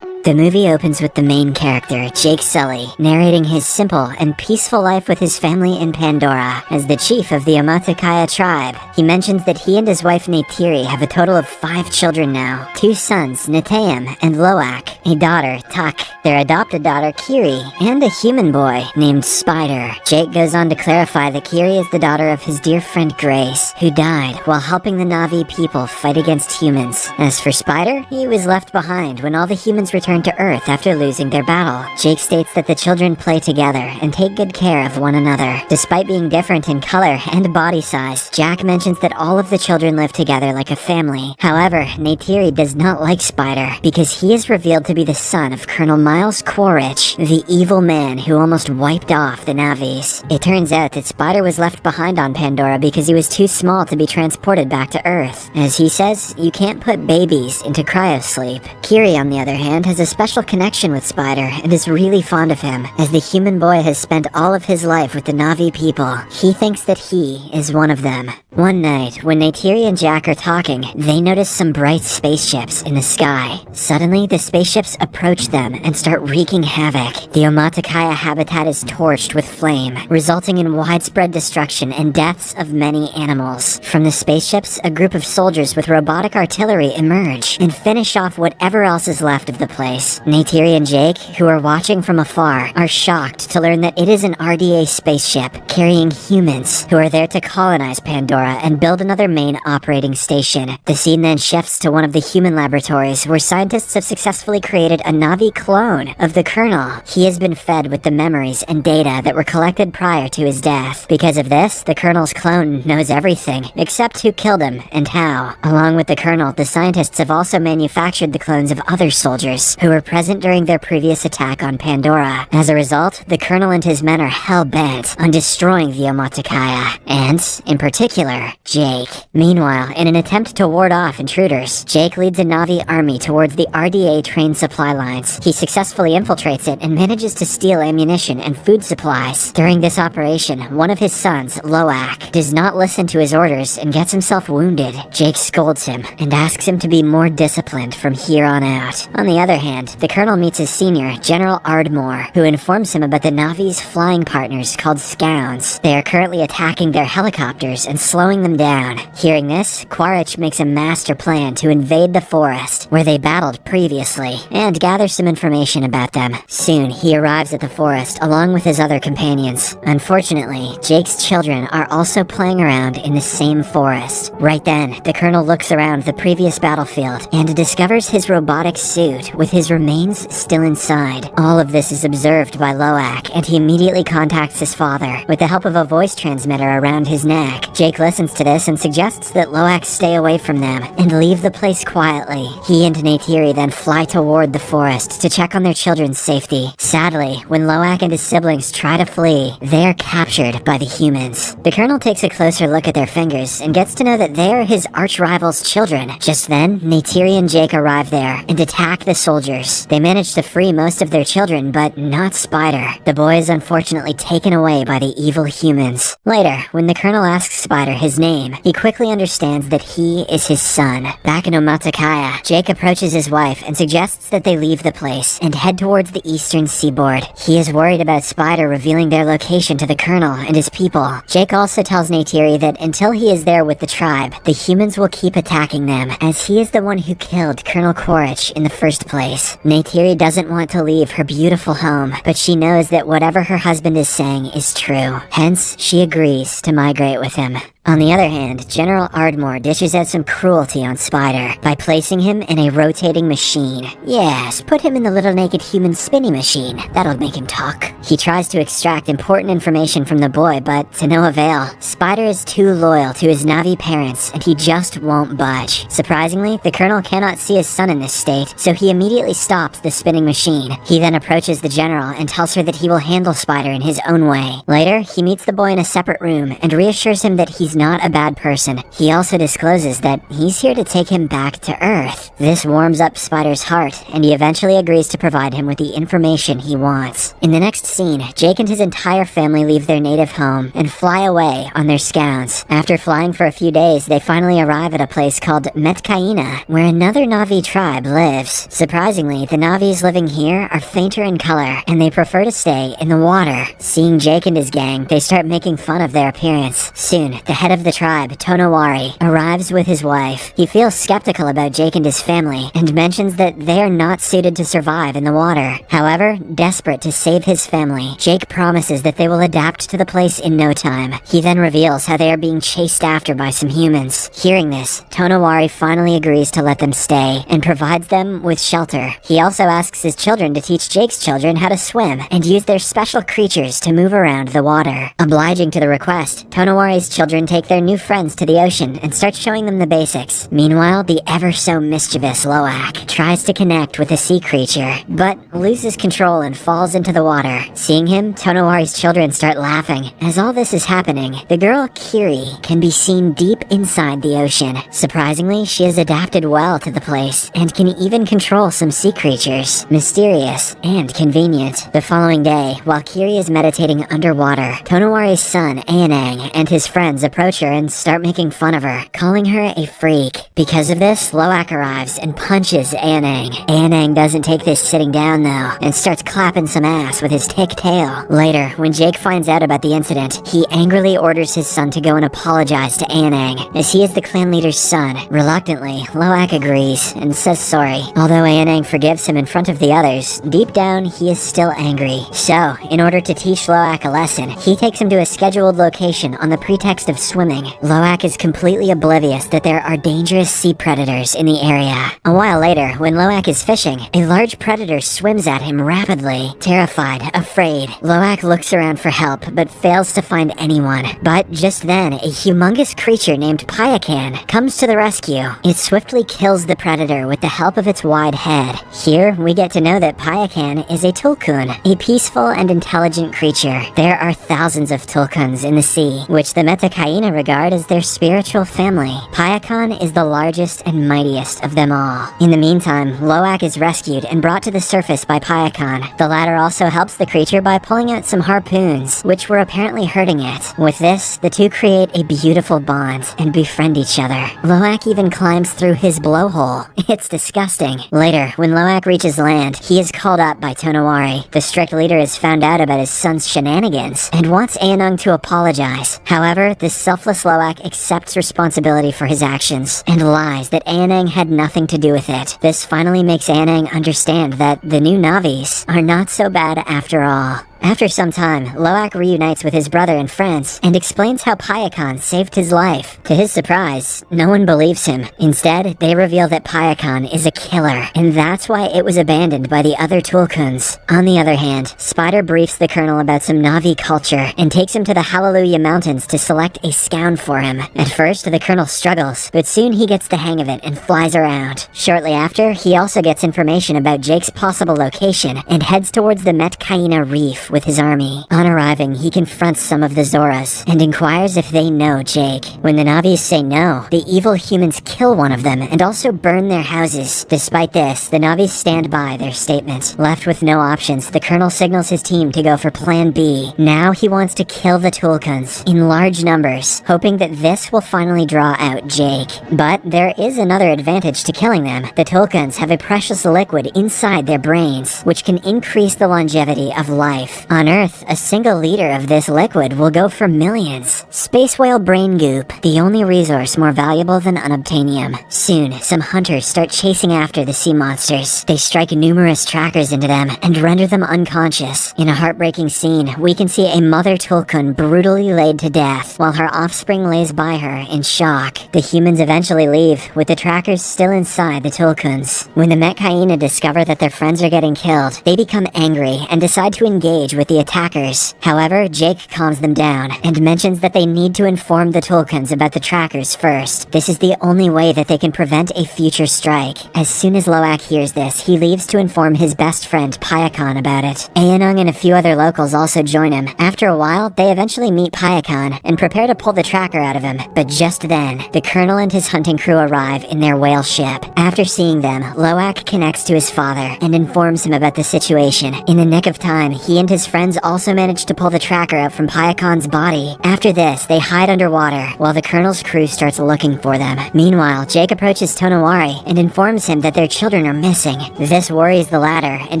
The movie opens with the main character, Jake Sully, narrating his simple and peaceful life with his family in Pandora as the chief of the Omaticaya tribe. He mentions that he and his wife Neytiri have a total of 5 children now, 2 sons, Neteyam and Loak, a daughter, Tak, their adopted daughter, Kiri, and a human boy named Spider. Jake goes on to clarify that Kiri is the daughter of his dear friend Grace, who died while helping the Na'vi people fight against humans. As for Spider, he was left behind when all the humans returned to Earth after losing their battle. Jake states that the children play together and take good care of one another. Despite being different in color and body size, Jack mentions that all of the children live together like a family. However, Neytiri does not like Spider because he is revealed to be the son of Colonel Miles Quaritch, the evil man who almost wiped off the Na'vis. It turns out that Spider was left behind on Pandora because he was too small to be transported back to Earth. As he says, you can't put babies into cryosleep. Kiri, on the other hand, has a special connection with Spider and is really fond of him. As the human boy has spent all of his life with the Na'vi people, he thinks that he is one of them. One night, when Neytiri and Jack are talking, they notice some bright spaceships in the sky. Suddenly, the spaceships approach them and start wreaking havoc. The Omaticaya habitat is torched with flame, resulting in widespread destruction and deaths of many animals. From the spaceships, a group of soldiers with robotic artillery emerge and finish off whatever else is left of the place. Neytiri and Jake, who are watching from afar, are shocked to learn that it is an RDA spaceship carrying humans who are there to colonize Pandora and build another main operating station. The scene then shifts to one of the human laboratories where scientists have successfully created a Na'vi clone of the Colonel. He has been fed with the memories and data that were collected prior to his death. Because of this, the Colonel's clone knows everything, except who killed him and how. Along with the Colonel, the scientists have also manufactured the clones of other soldiers who were present during their previous attack on Pandora. As a result, the Colonel and his men are hell-bent on destroying the Omaticaya, and, in particular, Jake. Meanwhile, in an attempt to ward off intruders, Jake leads a Na'vi army towards the RDA train supply lines. He successfully infiltrates it and manages to steal ammunition and food supplies. During this operation, one of his sons, Loak, does not listen to his orders and gets himself wounded. Jake scolds him and asks him to be more disciplined from here on out. On the other hand, the Colonel meets his senior, General Ardmore, who informs him about the Na'vi's flying partners called Scounds. They are currently attacking their helicopters and slowing them down. Hearing this, Quaritch makes a master plan to invade the forest, where they battled previously, and gather some information about them. Soon, he arrives at the forest along with his other companions. Unfortunately, Jake's children are also playing around in the same forest. Right then, the Colonel looks around the previous battlefield and discovers his robotic suit with his remains still inside. All of this is observed by Loak, and he immediately contacts his father with the help of a voice transmitter around his neck. Jake listens to this and suggests that Loak stay away from them and leave the place quietly. He and Neytiri then fly toward the forest to check on their children's safety. Sadly, when Loak and his siblings try to flee, they are captured by the humans. The Colonel takes a closer look at their fingers and gets to know that they are his arch-rival's children. Just then, Neytiri and Jake arrive there and attack the soldiers. They manage to free most of their children, but not Spider. The boy is unfortunately taken away by the evil humans. Later, when the Colonel asks Spider his name, he quickly understands that he is his son. Back in Omaticaya, Jake approaches his wife and suggests that they leave the place and head towards the eastern seaboard. He is worried about Spider revealing their location to the Colonel and his people. Jake also tells Neytiri that until he is there with the tribe, the humans will keep attacking them, as he is the one who killed Colonel Quaritch in the first place. Neytiri doesn't want to leave her beautiful home, but she knows that whatever her husband is saying is true. Hence, she agrees to migrate with him. On the other hand, General Ardmore dishes out some cruelty on Spider by placing him in a rotating machine. Yes, put him in the little naked human spinning machine. That'll make him talk. He tries to extract important information from the boy, but to no avail. Spider is too loyal to his Na'vi parents, and he just won't budge. Surprisingly, the Colonel cannot see his son in this state, so he immediately stops the spinning machine. He then approaches the General and tells her that he will handle Spider in his own way. Later, he meets the boy in a separate room and reassures him that he's not a bad person, he also discloses that he's here to take him back to Earth. This warms up Spider's heart, and he eventually agrees to provide him with the information he wants. In the next scene, Jake and his entire family leave their native home and fly away on their scouts. After flying for a few days, they finally arrive at a place called Metkayina, where another Na'vi tribe lives. Surprisingly, the Na'vis living here are fainter in color, and they prefer to stay in the water. Seeing Jake and his gang, they start making fun of their appearance. Soon, the head of the tribe, Tonowari, arrives with his wife. He feels skeptical about Jake and his family, and mentions that they are not suited to survive in the water. However, desperate to save his family, Jake promises that they will adapt to the place in no time. He then reveals how they are being chased after by some humans. Hearing this, Tonowari finally agrees to let them stay, and provides them with shelter. He also asks his children to teach Jake's children how to swim, and use their special creatures to move around the water. Obliging to the request, Tonowari's children take their new friends to the ocean and start showing them the basics. Meanwhile, the ever-so-mischievous Loak tries to connect with a sea creature, but loses control and falls into the water. Seeing him, Tonowari's children start laughing. As all this is happening, the girl Kiri can be seen deep inside the ocean. Surprisingly, she has adapted well to the place, and can even control some sea creatures. Mysterious and convenient. The following day, while Kiri is meditating underwater, Tonowari's son, Aonang, and his friends approach her and start making fun of her, calling her a freak. Because of this, Loak arrives and punches Aonang. Aonang doesn't take this sitting down though, and starts clapping some ass with his thick tail. Later, when Jake finds out about the incident, he angrily orders his son to go and apologize to Aonang, as he is the clan leader's son. Reluctantly, Loak agrees and says sorry. Although Aonang forgives him in front of the others, deep down he is still angry. So, in order to teach Loak a lesson, he takes him to a scheduled location on the pretext of swimming. Loak is completely oblivious that there are dangerous sea predators in the area. A while later, when Loak is fishing, a large predator swims at him rapidly. Terrified, afraid, Loak looks around for help, but fails to find anyone. But just then, a humongous creature named Payakan comes to the rescue. It swiftly kills the predator with the help of its wide head. Here, we get to know that Payakan is a tulkun, a peaceful and intelligent creature. There are thousands of tulkuns in the sea, which the Metkayina regard as their spiritual family. Payakan is the largest and mightiest of them all. In the meantime, Loak is rescued and brought to the surface by Payakan. The latter also helps the creature by pulling out some harpoons, which were apparently hurting it. With this, the two create a beautiful bond and befriend each other. Loak even climbs through his blowhole. It's disgusting. Later, when Loak reaches land, he is called up by Tonowari. The strict leader has found out about his son's shenanigans and wants Aonang to apologize. However, this selfless Loak accepts responsibility for his actions and lies that Aonang had nothing to do with it. This finally makes Aonang understand that the new Na'vis are not so bad after all. After some time, Loak reunites with his brother and friends and explains how Payakan saved his life. To his surprise, no one believes him. Instead, they reveal that Payakan is a killer, and that's why it was abandoned by the other Tulkuns. On the other hand, Spider briefs the Colonel about some Na'vi culture and takes him to the Hallelujah Mountains to select a scound for him. At first, the Colonel struggles, but soon he gets the hang of it and flies around. Shortly after, he also gets information about Jake's possible location and heads towards the Metkayina Reef with his army. On arriving, he confronts some of the Zoras and inquires if they know Jake. When the Na'vis say no, the evil humans kill one of them and also burn their houses. Despite this, the Na'vis stand by their statement. Left with no options, the Colonel signals his team to go for Plan B. Now he wants to kill the Tulkuns in large numbers, hoping that this will finally draw out Jake. But there is another advantage to killing them. The Tulkuns have a precious liquid inside their brains, which can increase the longevity of life. On Earth, a single liter of this liquid will go for millions. Space whale brain goop, the only resource more valuable than unobtainium. Soon, some hunters start chasing after the sea monsters. They strike numerous trackers into them and render them unconscious. In a heartbreaking scene, we can see a mother Tulkun brutally laid to death, while her offspring lays by her in shock. The humans eventually leave, with the trackers still inside the Tulkuns. When the Metkayina discover that their friends are getting killed, they become angry and decide to engage engage with the attackers. However, Jake calms them down and mentions that they need to inform the Tulkuns about the trackers first. This is the only way that they can prevent a future strike. As soon as Loak hears this, he leaves to inform his best friend Payakan about it. Aonung and a few other locals also join him. After a while, they eventually meet Payakan and prepare to pull the tracker out of him. But just then, the colonel and his hunting crew arrive in their whale ship. After seeing them, Loak connects to his father and informs him about the situation. In the nick of time, he and his friends also manage to pull the tracker out from Payakan's body. After this, they hide underwater while the colonel's crew starts looking for them. Meanwhile, Jake approaches Tonowari and informs him that their children are missing. This worries the latter, and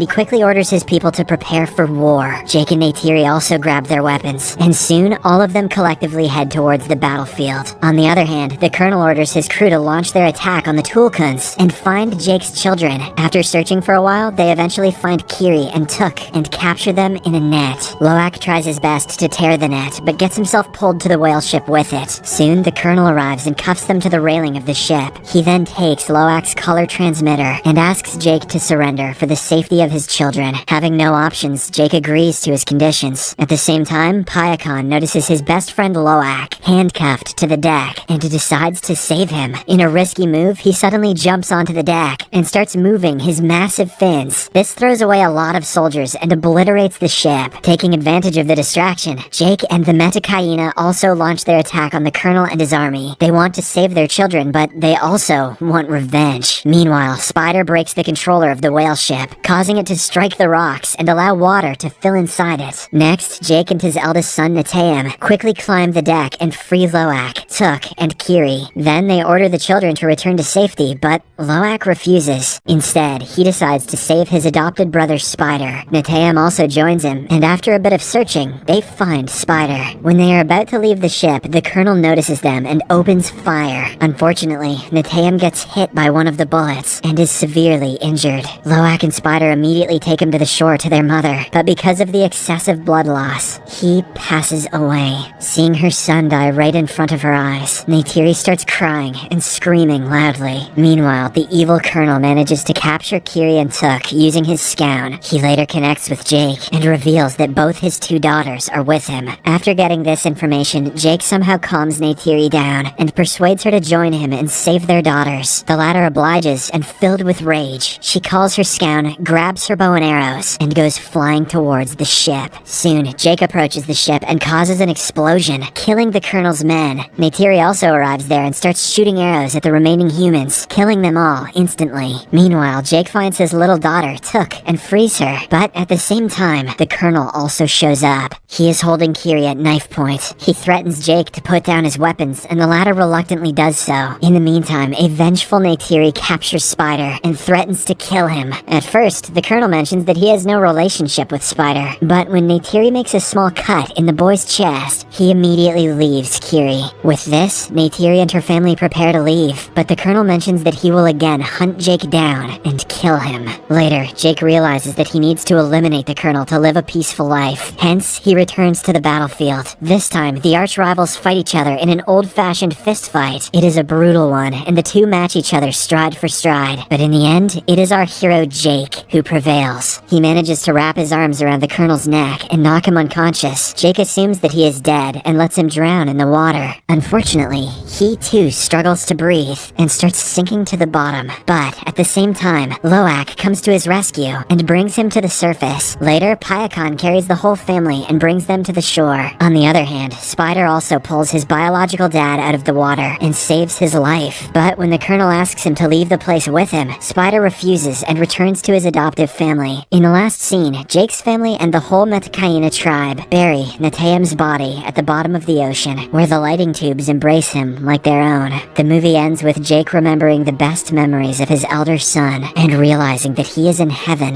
he quickly orders his people to prepare for war. Jake and Neytiri also grab their weapons, and soon all of them collectively head towards the battlefield. On the other hand, the colonel orders his crew to launch their attack on the Tulkuns and find Jake's children. After searching for a while, they eventually find Kiri and Tuk and capture them in a net. Loak tries his best to tear the net, but gets himself pulled to the whale ship with it. Soon, the colonel arrives and cuffs them to the railing of the ship. He then takes Loak's color transmitter and asks Jake to surrender for the safety of his children. Having no options, Jake agrees to his conditions. At the same time, Payakan notices his best friend Loak handcuffed to the deck and decides to save him. In a risky move, he suddenly jumps onto the deck and starts moving his massive fins. This throws away a lot of soldiers and obliterates the ship. Taking advantage of the distraction, Jake and the Metkayina also launch their attack on the colonel and his army. They want to save their children, but they also want revenge. Meanwhile, Spider breaks the controller of the whale ship, causing it to strike the rocks and allow water to fill inside it. Next, Jake and his eldest son Neteyam quickly climb the deck and free Loak, Tuk, and Kiri. Then they order the children to return to safety, but Loak refuses. Instead, he decides to save his adopted brother Spider. Neteyam also joins him, and after a bit of searching, they find Spider. When they are about to leave the ship, the colonel notices them and opens fire. Unfortunately, Neteyam gets hit by one of the bullets and is severely injured. Loak and Spider immediately take him to the shore to their mother, but because of the excessive blood loss, he passes away. Seeing her son die right in front of her eyes, Neytiri starts crying and screaming loudly. Meanwhile, the evil colonel manages to capture Kiri and Tuk using his scown. He later connects with Jake and reveals that both his two daughters are with him. After getting this information, Jake somehow calms Neytiri down and persuades her to join him and save their daughters. The latter obliges, and filled with rage, she calls her scown, grabs her bow and arrows, and goes flying towards the ship. Soon, Jake approaches the ship and causes an explosion, killing the colonel's men. Neytiri also arrives there and starts shooting arrows at the remaining humans, killing them all instantly. Meanwhile, Jake finds his little daughter, Tuk, and frees her. But at the same time, the colonel also shows up. He is holding Kiri at knife point. He threatens Jake to put down his weapons, and the latter reluctantly does so. In the meantime, a vengeful Neytiri captures Spider and threatens to kill him. At first, the colonel mentions that he has no relationship with Spider, but when Neytiri makes a small cut in the boy's chest, he immediately leaves Kiri. With this, Neytiri and her family prepare to leave, but the colonel mentions that he will again hunt Jake down and kill him. Later, Jake realizes that he needs to eliminate the colonel to live a peaceful life. Hence, he returns to the battlefield. This time, the arch-rivals fight each other in an old-fashioned fist fight. It is a brutal one, and the two match each other stride for stride. But in the end, it is our hero Jake who prevails. He manages to wrap his arms around the colonel's neck and knock him unconscious. Jake assumes that he is dead and lets him drown in the water. Unfortunately, he too struggles to breathe and starts sinking to the bottom. But at the same time, Loak comes to his rescue and brings him to the surface. Later, Payakan carries the whole family and brings them to the shore. On the other hand, Spider also pulls his biological dad out of the water and saves his life. But when the colonel asks him to leave the place with him, Spider refuses and returns to his adoptive family. In the last scene, Jake's family and the whole Metkayina tribe bury Neteyam's body at the bottom of the ocean, where the lighting tubes embrace him like their own. The movie ends with Jake remembering the best memories of his elder son and realizing that he is in heaven